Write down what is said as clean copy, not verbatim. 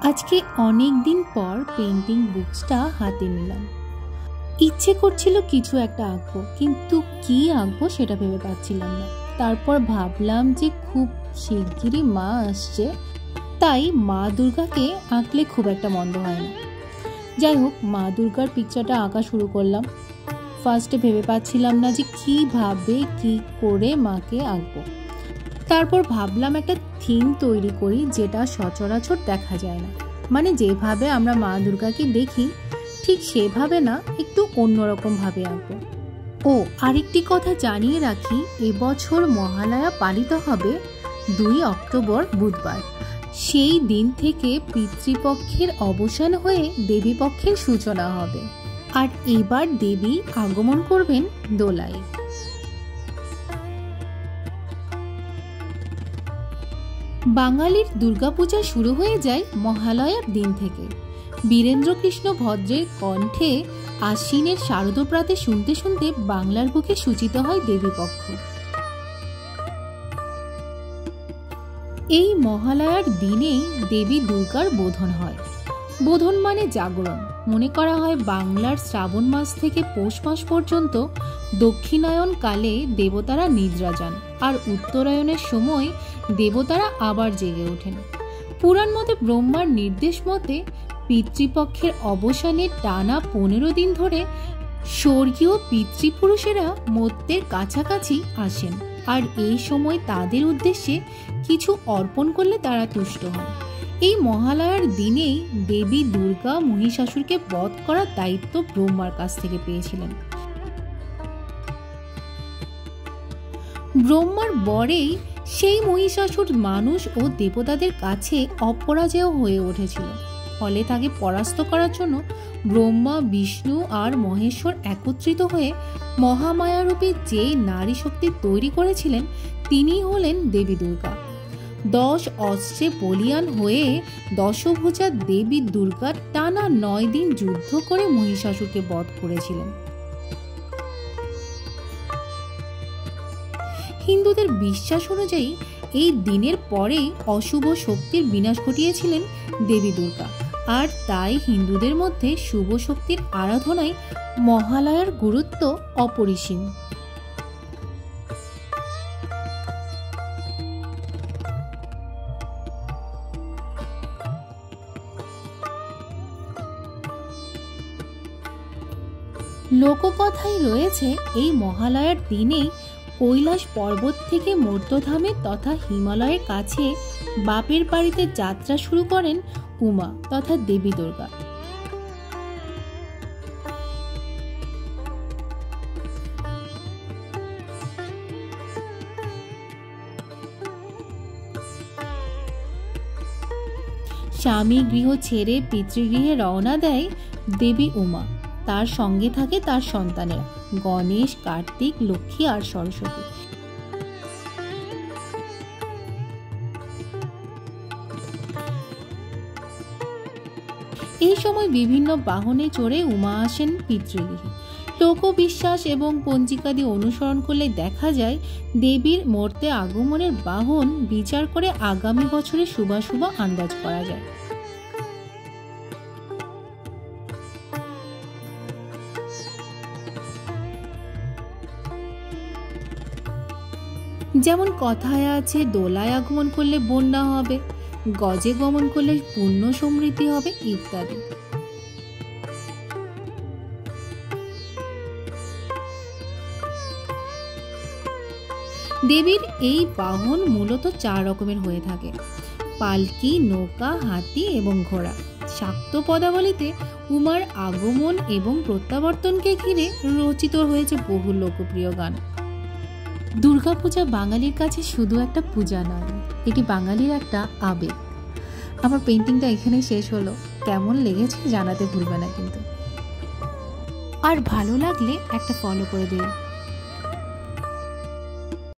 আজকে অনেক দিন পর পেন্টিং বুকসটা হাতে নিলাম। ইচ্ছে করছিল কিছু একটা আঁকবো, কিন্তু কি আঁকবো সেটা ভেবে পাচ্ছিলাম না। তারপর ভাবলাম যে খুব শিগগিরই মা আসছে, তাই মা দুর্গাকে আঁকলে খুব একটা মন্দ হয় না। যাই হোক, মা দুর্গার পিকচারটা আঁকা শুরু করলাম। ফার্স্টে ভেবে পাচ্ছিলাম না যে কীভাবে কি করে মাকে আঁকবো। তারপর ভাবলাম একটা থিম তৈরি করি যেটা সচরাচর দেখা যায় না, মানে যেভাবে আমরা মা দুর্গাকে দেখি ঠিক সেভাবে না, একটু অন্যরকমভাবে আঁকবো। ও আরেকটি কথা জানিয়ে রাখি, এবছর মহালয়া পালিত হবে 2 অক্টোবর বুধবার। সেই দিন থেকে পিতৃপক্ষের অবসান হয়ে দেবীপক্ষের সূচনা হবে, আর এবার দেবী আগমন করবেন দোলায়। বাঙালির দুর্গাপূজা শুরু হয়ে যায় মহালয়ার দিন থেকে। বীরেন্দ্রকৃষ্ণ ভদ্রের কণ্ঠে আশ্বিনের শারদপ্রাতে শুনতে শুনতে বাংলার বুকে সূচিত হয় দেবীপক্ষ। এই মহালয়ার দিনেই দেবী দুর্গার বোধন হয়। বোধন মানে জাগরণ। মনে করা হয় বাংলার শ্রাবণ মাস থেকে পৌষ মাস পর্যন্ত দক্ষিণায়ন কালে দেবতারা নিদ্রা যান, আর উত্তরায়ণের সময় দেবতারা আবার জেগে ওঠেন। পুরাণ মতে ব্রহ্মার নির্দেশ মতে পিতৃপক্ষের অবসানে টানা 15 দিন ধরে স্বর্গীয় পিতৃপুরুষেরা মর্ত্যের কাছাকাছি আসেন, আর এই সময় তাদের উদ্দেশ্যে কিছু অর্পণ করলে তারা তুষ্ট হন। এই মহালয়ার দিনেই দেবী দুর্গা মহিষাসুরকে বধ করার দায়িত্ব ব্রহ্মার কাছ থেকে পেয়েছিলেন। ব্রহ্মার বরেই সেই মহিষাসুর মানুষ ও দেবতাদের কাছে অপরাজেয় হয়ে উঠেছিল। ফলে তাকে পরাস্ত করার জন্য ব্রহ্মা, বিষ্ণু আর মহেশ্বর একত্রিত হয়ে মহামায়ারূপী যে নারী শক্তি তৈরি করেছিলেন তিনিই হলেন দেবী দুর্গা। 10 অস্ত্রে বলীয়ান হয়ে দশভুজা দেবী দুর্গা টানা 9 দিন যুদ্ধ করে মহিষাসুরকে বধ করেছিলেন। হিন্দুদের বিশ্বাস অনুযায়ী এই দিনের পরেই অশুভ শক্তির বিনাশ ঘটিয়েছিলেন দেবী দুর্গা, আর তাই হিন্দুদের মধ্যে শুভ শক্তির আরাধনায় মহালয়ার গুরুত্ব অপরিসীম। লোককথায় রয়েছে এই মহালয়ার দিনেই কৈলাস পর্বত থেকে মর্ত্যধামে তথা হিমালয়ের কাছে বাপের বাড়িতে যাত্রা শুরু করেন উমা তথা দেবী দুর্গা। স্বামী গৃহ ছেড়ে পিতৃগৃহে রওনা দেয় দেবী উমা। তার সঙ্গে থাকে তার সন্তানেরা গণেশ, কার্তিক, লক্ষ্মী আর সরস্বতী। এই সময় বিভিন্ন বাহনে চড়ে উমা আসেন পিতৃগৃহে। লোকবিশ্বাস এবং পঞ্জিকাদি অনুসরণ করলে দেখা যায় দেবীর মর্ত্যে আগমনের বাহন বিচার করে আগামী বছরে শুভাশুভ আন্দাজ করা যায়। যেমন কথায় আছে, দোলায় আগমন করলে বন্যা হবে, গজে গমন করলে পুণ্য সমৃদ্ধি হবে ইত্যাদি। দেবীর এই বাহন মূলত 4 রকমের হয়ে থাকে: পালকি, নৌকা, হাতি এবং ঘোড়া। শাক্ত পদাবলিতে উমার আগমন এবং প্রত্যাবর্তনকে ঘিরে রচিত হয়েছে বহু লোকপ্রিয় গান। দুর্গাপূজা বাঙালির কাছে শুধু একটা পূজা নয়, এটি বাঙালির একটা আবেগ। আমার পেন্টিংটা এখানেই শেষ হলো। কেমন লেগেছে জানাতে ভুলবে না কিন্তু। আর ভালো লাগলে একটা ফলো করে দিও।